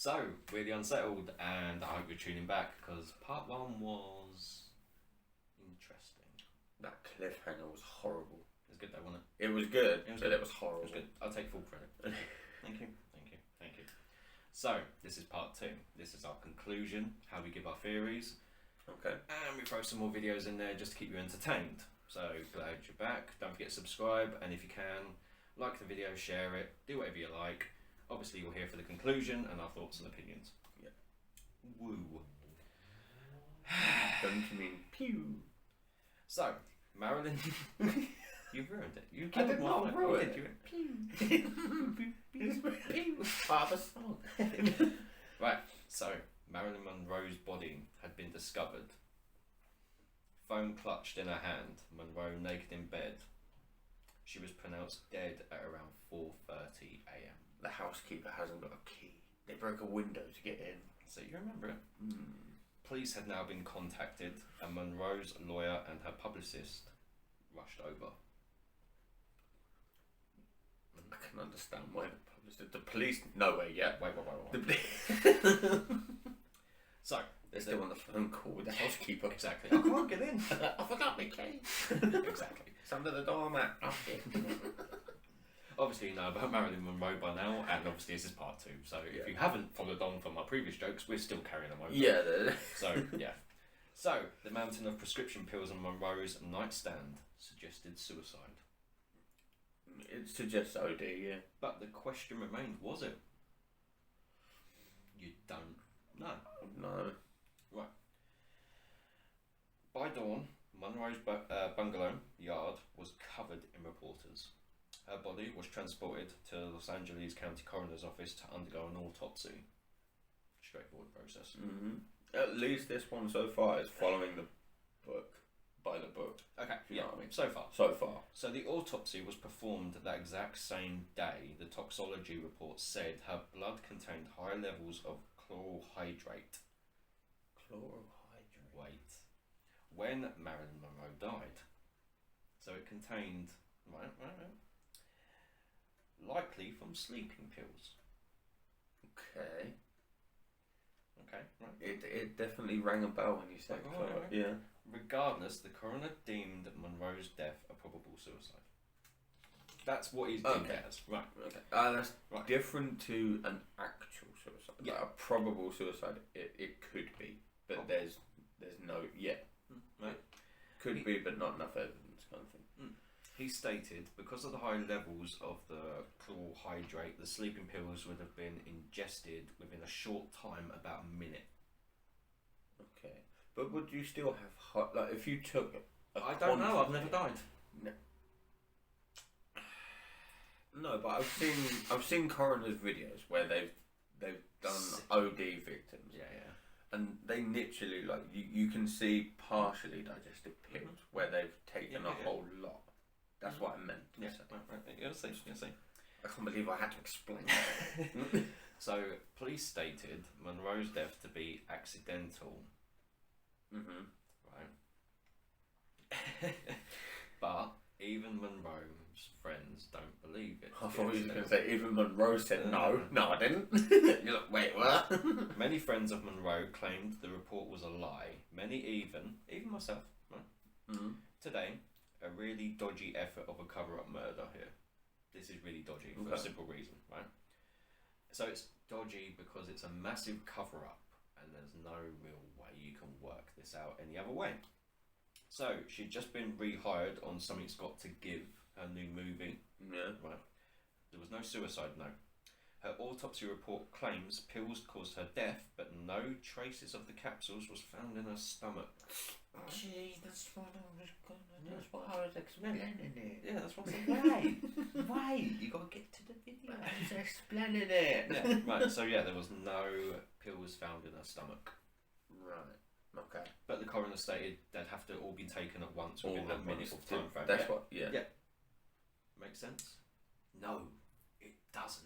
So, we're the Unsettled, and I hope you're tuning back because part one was interesting. That cliffhanger was horrible. It was good though, wasn't It was good, It was but good. it was it? horrible. It was good. I'll take full credit. Thank you. So, this is part two. This is our conclusion, how we give our theories, Okay. and we throw some more videos in there just to keep you entertained. So, glad you're back. Don't forget to subscribe, and if you can, like the video, share it, do whatever you like. Obviously, you're here for the conclusion and our thoughts and opinions. Yeah. Woo. Don't you mean pew? So, Marilyn, you've ruined it. You I killed did my not fun. ruin You it. did. It's part of the song. Right, so Marilyn Monroe's body had been discovered. Phone clutched in her hand, Monroe naked in bed. She was pronounced dead at around 4:30 a.m. The housekeeper hasn't got a key. They broke a window to get in. So you remember it? Police had now been contacted, and Monroe's lawyer and her publicist rushed over. I can understand why the police nowhere yet. Wait. They're So, still on the phone call with the housekeeper. exactly. I can't get in. I forgot my key. Exactly. It's under the doormat. Okay. Obviously, you know about Marilyn Monroe by now, and obviously this is part two. So if Yeah. you haven't followed on from my previous jokes, we're still carrying them over. Yeah. So, yeah. So, the mountain of prescription pills on Monroe's nightstand suggested suicide. It suggests OD, yeah. But the question remained, was it? You don't know. No. By dawn, Monroe's bungalow yard was covered in reporters. Her body was transported to the Los Angeles County Coroner's Office to undergo an autopsy. Straightforward process. At least this one so far is following the book. By the book. Okay, You yeah, know what I mean? so far. So far. So the autopsy was performed that exact same day. The toxicology report said her blood contained high levels of chlorohydrate. Chlorohydrate. Wait. When Marilyn Monroe died. So it contained, right. Likely from sleeping pills. Okay. Okay, right. It definitely rang a bell when you said Right. Yeah. Regardless, the coroner deemed Monroe's death a probable suicide. That's what he's deemed Okay. as. Right. Okay. That's Right. different to an actual suicide. Yeah. Like a probable suicide, it could be. But Prob- there's no Right. Could be but not enough evidence kind of thing. He stated, because of the high levels of the chlorohydrate, the sleeping pills would have been ingested within a short time, about a minute. Okay. But would you still have hot like if you took I don't know, I've never died. No, but I've seen coroners videos where they've done Sick. OD victims. Yeah. And they literally like you can see partially digested pills where they've taken Yeah. a whole lot. That's what I meant. to Yeah, say. right. You'll see. I can't believe I had to explain that. So, police stated Monroe's death to be accidental, right? But even Monroe's friends don't believe it. I thought you were going to say even Monroe said no. No, I didn't. You're like, wait, what? Many friends of Monroe claimed the report was a lie. Many even myself, right? Today, a really dodgy effort of a cover-up murder here. This is really dodgy for a Okay. simple reason, right? So it's dodgy because it's a massive cover-up and there's no real way you can work this out any other way. So she'd just been rehired on Something's Got to Give, her new movie. Yeah. Right. There was no suicide note. Her autopsy report claims pills caused her death, but no traces of the capsules was found in her stomach. Gee, that's what I was explaining it. Yeah, that's what I'm saying. Wait, you gotta get to the video. I was explaining it. Yeah, right. So yeah, there was no pills found in her stomach. Right. Okay. But the coroner stated they'd have to all be taken at once within All that at minute once. of time frame. That's Yeah. what. Yeah. Yeah. Makes sense? No, it doesn't.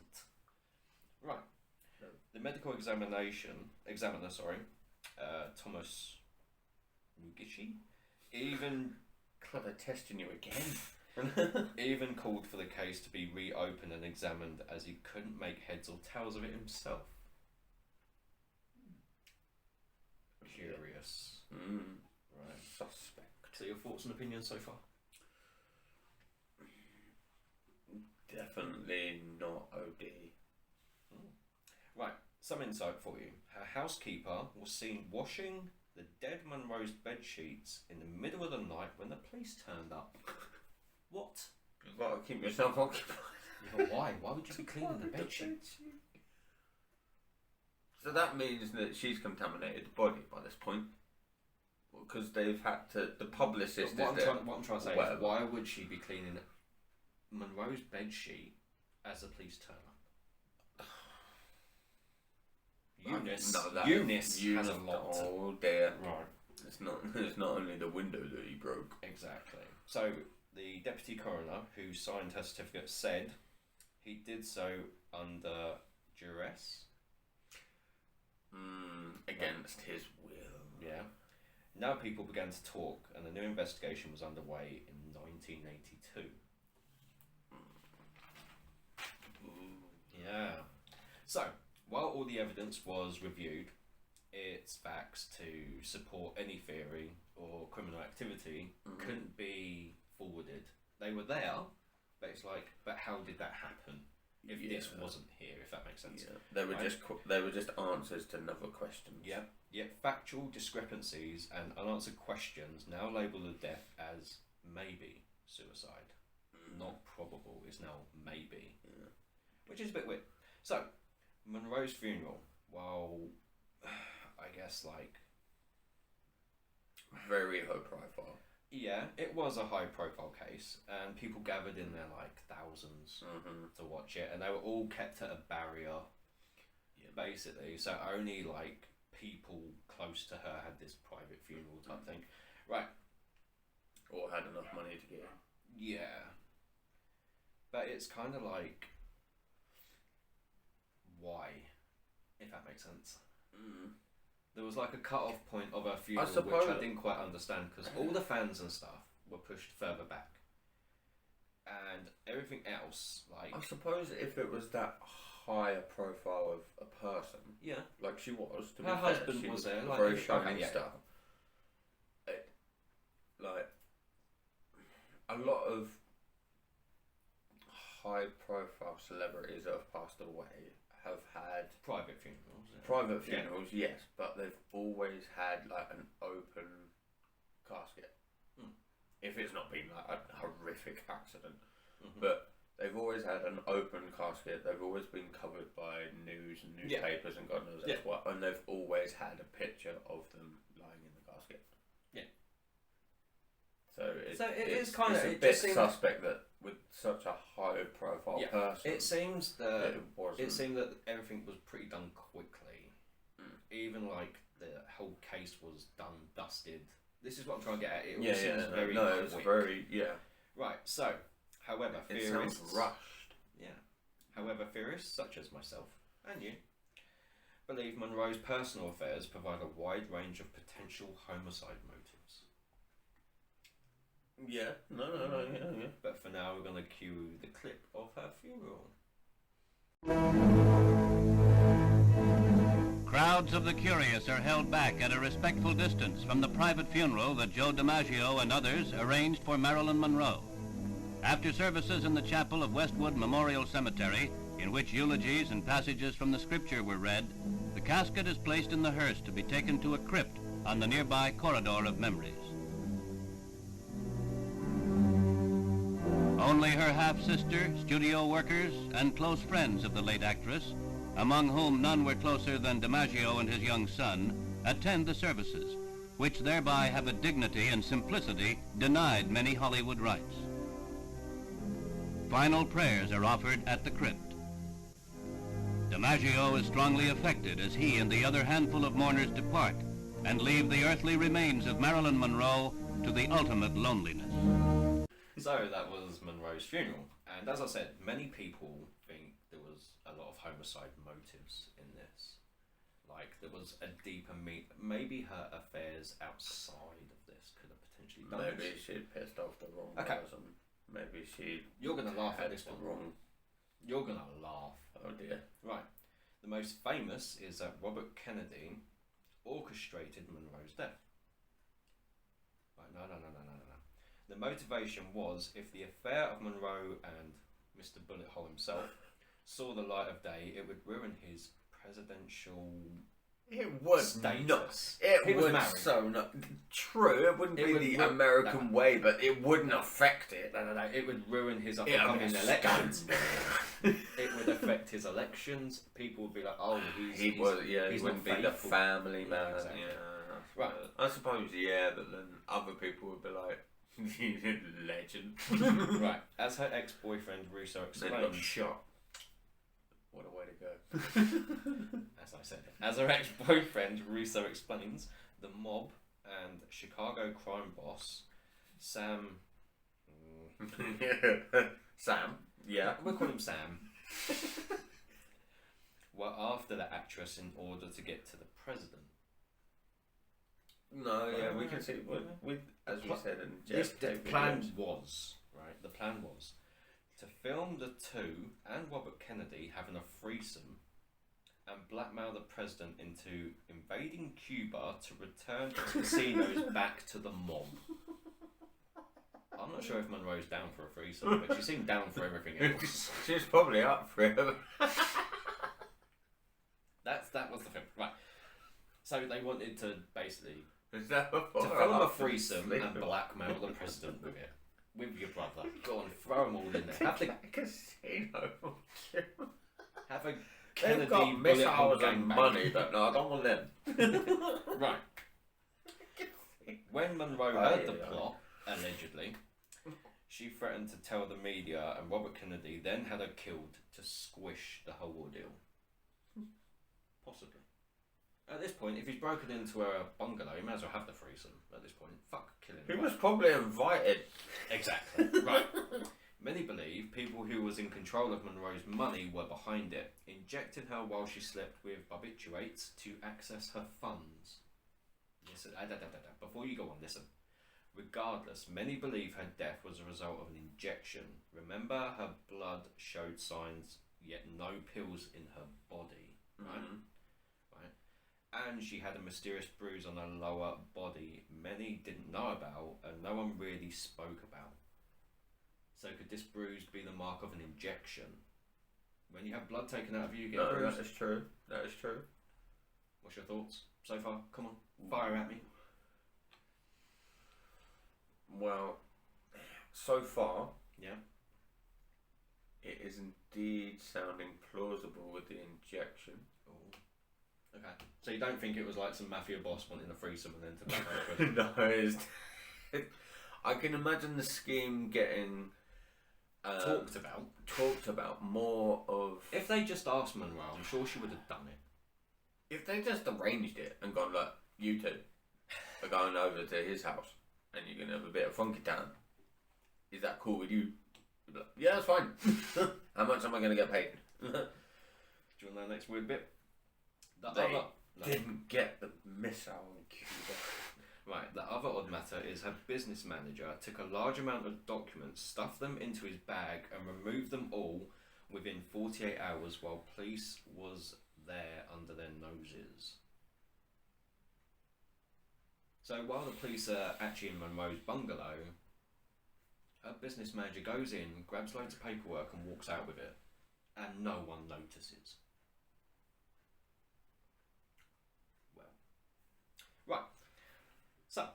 Right. No. The medical examiner, Thomas Mugishi, even Clever testing you again. even called for the case to be reopened and examined as he couldn't make heads or tails of it himself. curious. Right. Suspect. So your thoughts and opinions so far? Definitely not OD. Right, some insight for you. Her housekeeper was seen washing the dead Monroe's bed sheets in the middle of the night when the police turned up. What? You've got to keep yourself occupied. Yeah, why? Why would you be cleaning the bed sheets? So that means that she's contaminated the body by this point. Because they've had to. The publicist What is there. I'm trying to say Whatever. is, why would she be cleaning Monroe's bed sheet as the police turn up? Eunice has a lot. Oh dear. Right. It's not only the window that he broke. Exactly. So the deputy coroner who signed her certificate said he did so under duress. Against his will. Yeah. Now people began to talk, and a new investigation was underway in 1982. Yeah. So, while all the evidence was reviewed, its facts to support any theory or criminal activity couldn't be forwarded. They were there, but it's like, but how did that happen? If this wasn't here, if that makes sense. Yeah. They were just answers to another questions. Yeah. Yet factual discrepancies and unanswered questions now label the death as maybe suicide. Not probable, is now maybe. Yeah. Which is a bit weird. So, Monroe's funeral, while I guess like Very high profile. yeah, it was a high profile case and people gathered in there like thousands to watch it and they were all kept at a barrier basically, so only like people close to her had this private funeral type thing. Right. Or had enough money to get in. Yeah. But it's kind of like, why? If that makes sense. There was like a cut-off point of her funeral, which I didn't quite understand because all the fans and stuff were pushed further back, and everything else, like I suppose if it was that higher profile of a person, like she was, to be her fair, husband she was there, like very okay, shining yeah. star. Like a lot of high profile celebrities that have passed away have had private funerals. Yeah. private funerals, yes, but they've always had like an open casket. If it's not been like a horrific accident, but they've always had an open casket. They've always been covered by news and newspapers and God knows what, and they've always had a picture of them lying in the casket. Yeah. So it's kind of a bit suspect that with such a high profile person, it seems that it seemed that everything was pretty done quickly. Even like the whole case was done, dusted. This is what I'm trying to get at. It all seems very quick. It was very Right. So, however, it theorists sounds rushed. Yeah. However, theorists such as myself and you believe Monroe's personal affairs provide a wide range of potential homicide motives. Yeah. No. Yeah. But for now, we're going to cue the clip of her funeral. Crowds of the curious are held back at a respectful distance from the private funeral that Joe DiMaggio and others arranged for Marilyn Monroe. After services in the chapel of Westwood Memorial Cemetery, in which eulogies and passages from the scripture were read, the casket is placed in the hearse to be taken to a crypt on the nearby Corridor of Memories. Only her half-sister, studio workers, and close friends of the late actress, among whom none were closer than DiMaggio and his young son, attend the services, which thereby have a dignity and simplicity denied many Hollywood rites. Final prayers are offered at the crypt. DiMaggio is strongly affected as he and the other handful of mourners depart and leave the earthly remains of Marilyn Monroe to the ultimate loneliness. So that was Monroe's funeral, and as I said, many people think there was a lot of homicide motives in this. Like there was a deeper maybe her affairs outside of this could have potentially done Maybe this. she'd pissed off the wrong person. Maybe she. You're gonna laugh at this the one. wrong. You're gonna laugh. Oh dear. Right. The most famous is that Robert Kennedy orchestrated Monroe's death. Right, no. The motivation was if the affair of Monroe and Mr. Bullet Hole himself saw the light of day, it would ruin his presidential It would status. not. He It was would married. so not. True, it wouldn't It be would the ru- American way, but it wouldn't affect it. No. It would ruin his It'll be upcoming a elections. scandal. It would affect his elections. People would be like, "Oh, He he's was, yeah. he's He wouldn't not be the faithful." family Yeah, man. exactly. Yeah, Right. I suppose, yeah, but then other people would be like, legend. Right. As her ex-boyfriend Russo Then he got explains, shot. What a way to go. as I said, as her ex-boyfriend Russo explains, the mob and Chicago crime boss Sam. Sam. Yeah. We'll call him Sam. Were after the actress in order to get to the president. No, yeah, we can see with as we said, and This Jeff the David plan Williams. was, right? The plan was to film the two and Robert Kennedy having a threesome and blackmail the president into invading Cuba to return the casinos back to the mob. I'm not sure if Monroe's down for a threesome, but she seemed down for everything else. She's probably up for it. That was the thing, right? So they wanted to basically Is that to before or film a after threesome sleep? and blackmail the president with it, with your brother. Go on, throw them all in there. Have the casino. have a They've Kennedy got bullet missiles hole and gangbang. money, but no, I don't want them. Right. When Monroe heard the plot, allegedly, she threatened to tell the media, and Robert Kennedy then had her killed to squish the whole ordeal. Possibly. At this point, if he's broken into a bungalow, he may as well have the threesome. At this point, fuck killing He him. was probably invited. Exactly. Right. Many believe people who was in control of Monroe's money were behind it, injecting her while she slept with barbiturates to access her funds. Listen, before you go on, listen. Regardless, many believe her death was a result of an injection. Remember, her blood showed signs, yet no pills in her body. Right? Right? And she had a mysterious bruise on her lower body many didn't know about and no one really spoke about. So could this bruise be the mark of an injection? When you have blood taken out of you, you get a No, bruise. that is true. That is true. What's your thoughts so far? Come on, fire at me. Well, so far, Yeah. it is indeed sounding plausible with the injection. Oh. Okay. So you don't think it was like some mafia boss wanting a threesome and then to black out the president? No, I can imagine the scheme getting Talked about. more of. If they just asked Monroe, I'm sure she would have done it. If they just arranged it and gone, look, you two are going over to his house and you're going to have a bit of funky time. Is that cool with you? You'd be like, yeah, that's fine. How much am I going to get paid? Do you want the next weird bit? They didn't get the missile in Cuba. Right, the other odd matter is her business manager took a large amount of documents, stuffed them into his bag, and removed them all within 48 hours while police was there under their noses. So while the police are actually in Monroe's bungalow, her business manager goes in, grabs loads of paperwork and walks out with it, and no one notices. Well, right. So,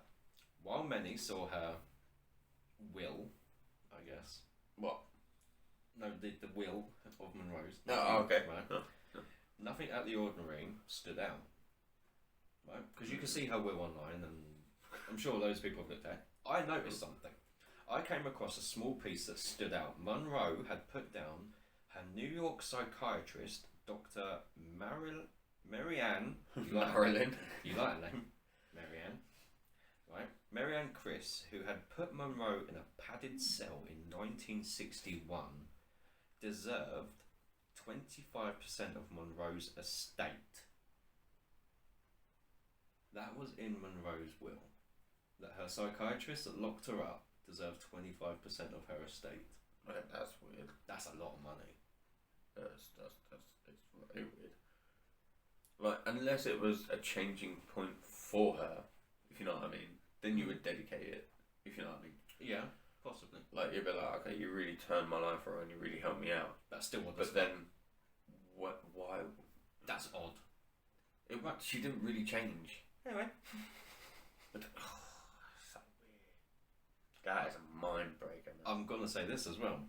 while many saw her will, I guess. What? No, the will of Monroe's. Oh, okay. Right. Oh. Nothing out the ordinary stood out. Right? Because you can see her will online, and I'm sure loads of people have looked at it. I noticed something. I came across a small piece that stood out. Monroe had put down her New York psychiatrist, Dr. Marianne. Marilyn. You like her name? Marianne. Right? Marianne Chris, who had put Monroe in a padded cell in 1961, deserved 25% of Monroe's estate. That was in Monroe's will. That her psychiatrist that locked her up deserved 25% of her estate. That's weird. That's a lot of money. It's very weird. Like, unless it was a changing point for her, if you know what I mean, then you would dedicate it, if you know what I mean. Yeah, possibly. Like, you'd be like, okay, you really turned my life around, you really helped me out. That's still what. But then, what? Why? That's odd. She didn't really change. Anyway. But, so weird. That is a mind breaker, man. I'm gonna say this as well.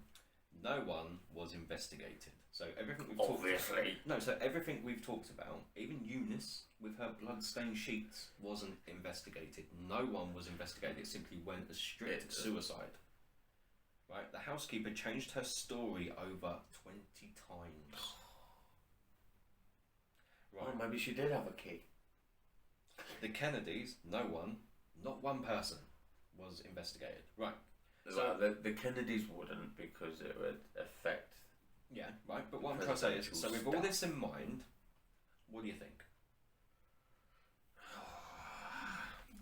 No one was investigated. So everything we've Obviously. so everything we've talked about, even Eunice with her blood-stained sheets, wasn't investigated. No one was investigated. It simply went as strict suicide. Right? The housekeeper changed her story over 20 times. Right. Well, maybe she did have a key. The Kennedys, not one person was investigated. Right. So the Kennedys wouldn't, because it would affect. Yeah, right. But what I'm trying to say is, so with all this in mind, what do you think?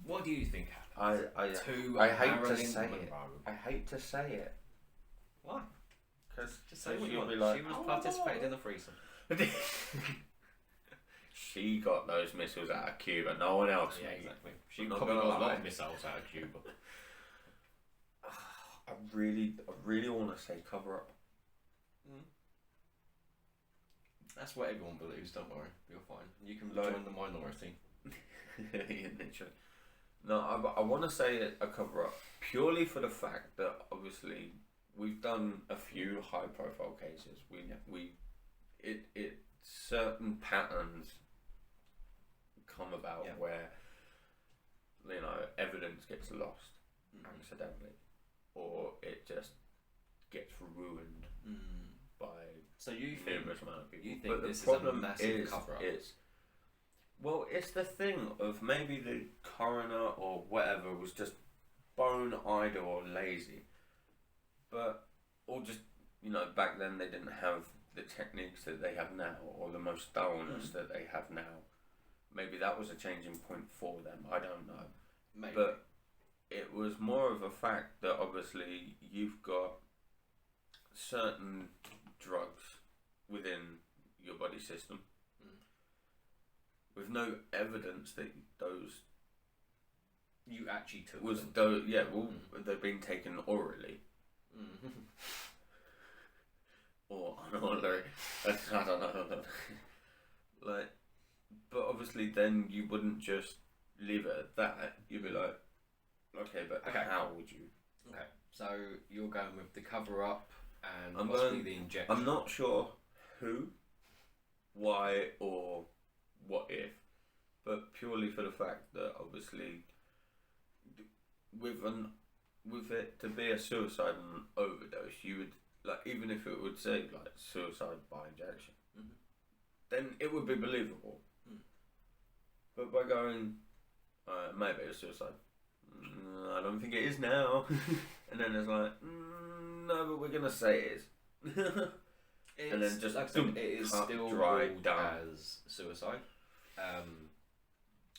What do you think happened? I hate to say it. I hate to say it. Why? Because Just say what you want. like, She was participating in the threesome. She got those missiles out of Cuba. No one else. Yeah, mate. exactly. She I'm not probably gonna got a lot lie. of missiles out of Cuba. I really want to say cover up. That's what everyone believes. Don't worry, you're fine. You can Like- join the minority. Yeah, literally. No, I want to say a cover up purely for the fact that obviously we've done a few high profile cases. It certain patterns come about where, you know, evidence gets lost accidentally, or it just gets ruined by So you think numerous amount of people. you think but this the problem is a massive is, cover up? Well, it's the thing of maybe the coroner or whatever was just bone idle or lazy, or just, you know, back then they didn't have the techniques that they have now, or the most thoroughness that they have now. Maybe that was a changing point for them. I don't know. Maybe. But it was more of a fact that obviously you've got certain drugs within your body system with no evidence that those you actually took was them. those they've been taken orally or unorally. I don't know. Like, but obviously then you wouldn't just leave it at that. You'd be like, okay, but how would you? Okay, so you're going with the cover up and I'm possibly going- the injection. I'm not sure who, why, or what if, but purely for the fact that obviously with it to be a suicide and overdose, you would, like, even if it would say like suicide by injection, then it would be believable. But by going, maybe it was suicide. I don't think it is now. And then it's like, no, but we're gonna say it is. And then just like I said, it is cut, still dry, ruled down. as suicide.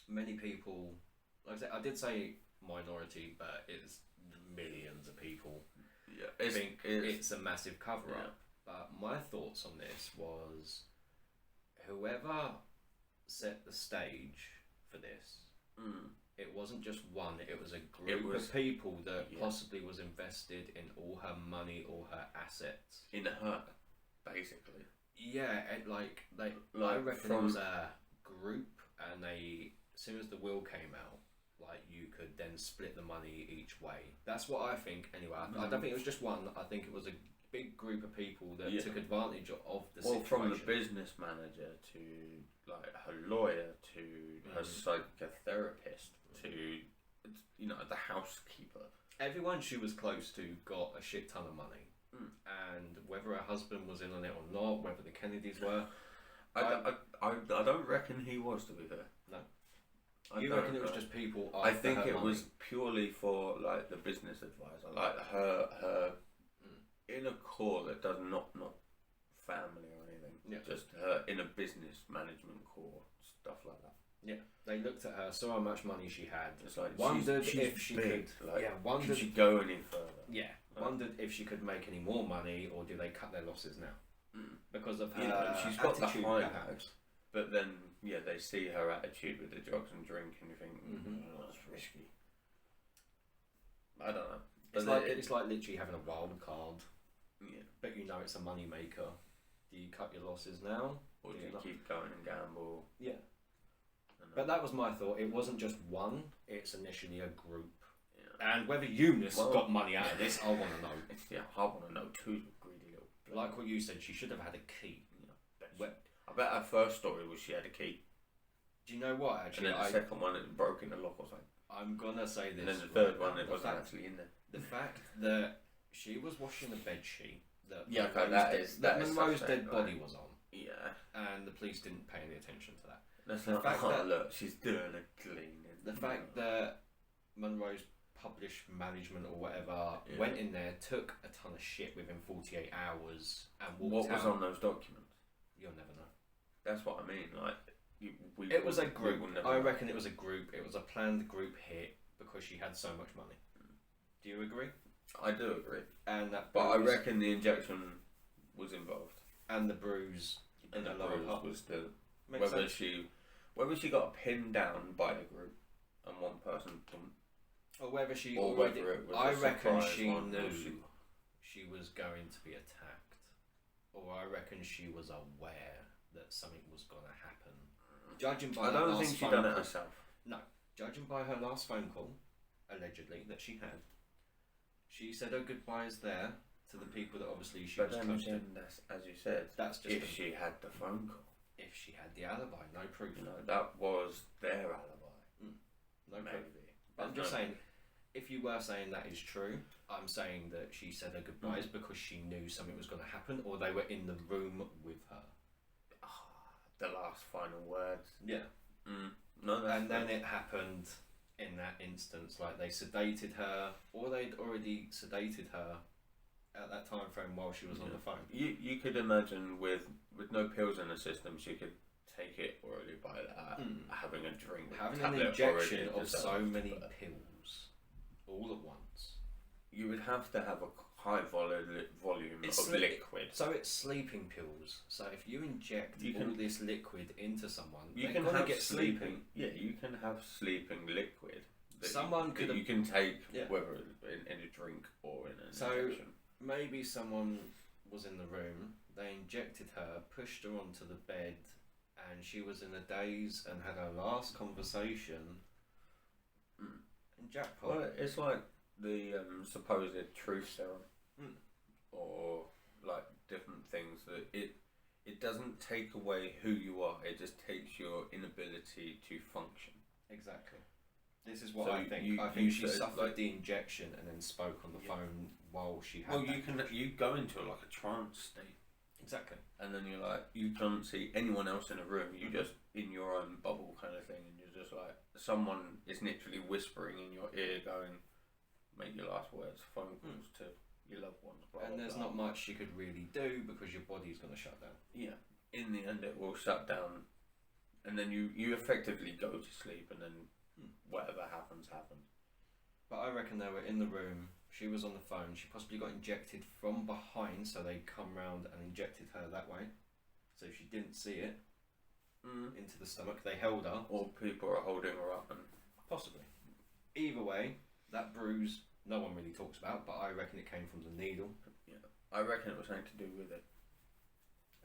Many people, like I said, I did say minority, but it's millions of people Yeah, think it's a massive cover up. Yeah. But my thoughts on this was, whoever set the stage for this, it wasn't just one, it was a group of people that possibly was invested in all her money, all her assets. in her, basically. Yeah, I reckon it was a group, and as soon as the will came out, like, you could then split the money each way. That's what I think, anyway. I don't think it was just one. I think it was a big group of people that took advantage of the situation. From the business manager to, like, her lawyer to her psychotherapist to, you know, the housekeeper. Everyone she was close to got a shit ton of money. And whether her husband was in on it or not, whether the Kennedys were, I don't reckon he was, to be fair. No. I You don't reckon it was know. just people I after think her it money? was purely for, like, the business advisor, like her inner core that does not family or anything. Yeah. Just her inner business management core, stuff like that. Yeah, they looked at her, saw how much money she had, It's like wondered she's if she big, could, like, wondered, could she go any further? wondered if she could make any more money, or do they cut their losses now because of her You know, she's got the attitude, high perhaps. But then, yeah, they see her attitude with the drugs and drink, and you think, that's risky. I don't know. It's like literally having a wild card. Yeah. But you know it's a money maker. Do you cut your losses now? Or do you keep going and gamble? Yeah. But that was my thought. It wasn't just one, it's initially a group. Yeah. And whether Eunice got money out of this, I want to know. Yeah, I want to know too, greedy little. Like what you said, she should have had a key. Yeah, I bet her first story was she had a key. Do you know what, actually? And then the second one, it broke in the lock or something. I'm going to say this. And then the third one, it wasn't actually in there. The fact that she was washing a bed sheet that Monroe's dead body was on. Yeah. And the police didn't pay any attention to that. That's the fact that look, she's doing a cleaning. The fact that Monroe's published management or whatever went in there, took a ton of shit within 48 hours, and walked out. What was on those documents? You'll never know. That's what I mean. Like, it was a group. I reckon it was a group. It was a planned group hit because she had so much money. Do you agree? I do agree. And that, but I reckon the injection was involved, and the bruise, and the bruise was still. Whether she got pinned down by the group, and one person didn't, or whether she whether it was I reckon she knew she was going to be attacked, or I reckon she was aware that something was going to happen. Judging by I don't think she done it herself. No, judging by her last phone call, allegedly that she had, she said her goodbyes there to the people that obviously she was close to. That's, as you said, that's just if she had the phone call. If she had the alibi, no proof. No, that was their alibi. No proof. But I'm just saying, if you were saying that is true, I'm saying that she said her goodbyes because she knew something was going to happen, or they were in the room with her. The last final words. Yeah. No, and then it happened in that instance, like they sedated her, or they'd already sedated her at that time frame while she was on the phone. You could imagine with no pills in the system, she could take it orally by that, having a drink, having an injection of so many pills all at once. You would have to have a high volume of liquid. So it's sleeping pills. So if you inject all this liquid into someone, you can get sleeping. Yeah, you can have sleeping liquid. That you can take whether in a drink or in an injection. Maybe someone was in the room. They injected her, pushed her onto the bed, and she was in a daze and had her last conversation. And jackpot. Well, it's like the supposed truth serum, or like different things that it doesn't take away who you are. It just takes your inability to function. Exactly. This is what I think. I think she suffered the injection and then spoke on the phone while she had. Well, you go into like a trance state. Exactly. And then you're like, you can't see anyone else in a room. You just in your own bubble kind of thing, and you're just like, someone is literally whispering in your ear, going, "Make your last words, phone calls to your loved ones." Blah, and there's not much you could really do because your body's going to shut down. Yeah. In the end, it will shut down, and then you effectively go to sleep, and then whatever happens. But I reckon they were in the room. She was on the phone. She possibly got injected from behind, so they come round and injected her that way. So she didn't see it into the stomach. They held her, or people are holding her up, and possibly. Either way, that bruise no one really talks about, but I reckon it came from the needle. Yeah, I reckon it was something to do with it.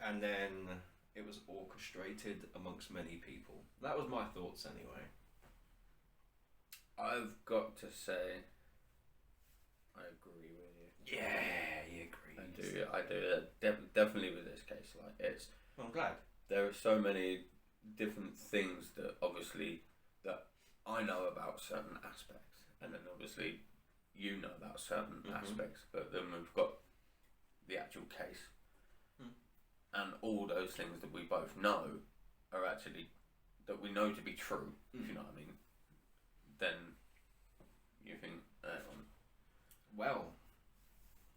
And then it was orchestrated amongst many people. That was my thoughts anyway. I've got to say, I agree with you. Yeah, you agree. I do. Definitely with this case, like it's. I'm glad. There are so many different things that obviously that I know about certain aspects, and then obviously you know about certain aspects, but then we've got the actual case, and all those things that we both know are actually that we know to be true. If you know what I mean. Then you think, well,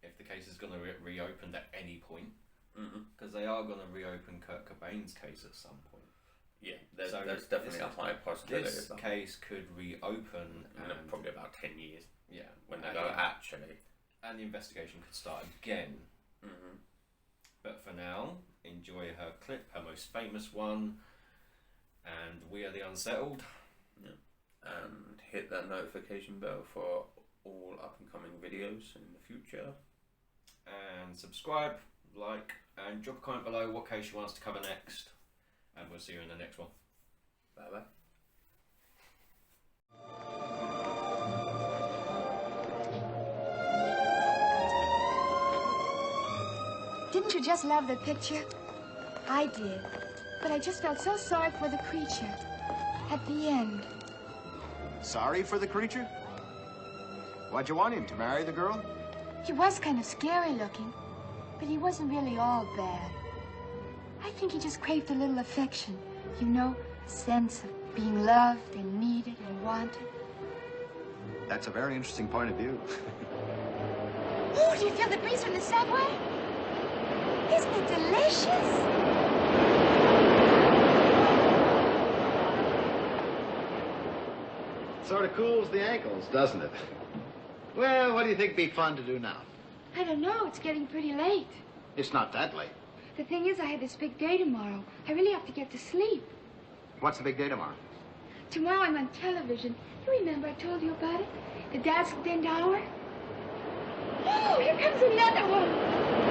if the case is going to be reopened at any point, because they are going to reopen Kurt Cobain's case at some point. Yeah, there's definitely a high possibility. This case could reopen in probably about 10 years. Yeah, when they go actually, and the investigation could start again. But for now, enjoy her clip, her most famous one. And we are the Unsettled. Yeah. And hit that notification bell for all up and coming videos in the future. And subscribe, like, and drop a comment below what case you want us to cover next. And we'll see you in the next one. Bye bye. Didn't you just love the picture? I did. But I just felt so sorry for the creature. At the end. Sorry for the creature? Why'd you want him to marry the girl? He was kind of scary looking. But he wasn't really all bad. I think he just craved a little affection. You know, a sense of being loved and needed and wanted. That's a very interesting point of view. Oh, do you feel the breeze from the subway? Isn't it delicious? Sort of cools the ankles, doesn't it? Well, what do you think would be fun to do now? I don't know. It's getting pretty late. It's not that late. The thing is, I have this big day tomorrow. I really have to get to sleep. What's the big day tomorrow? Tomorrow I'm on television. You remember I told you about it? The Dazzled Hour? Oh, here comes another one.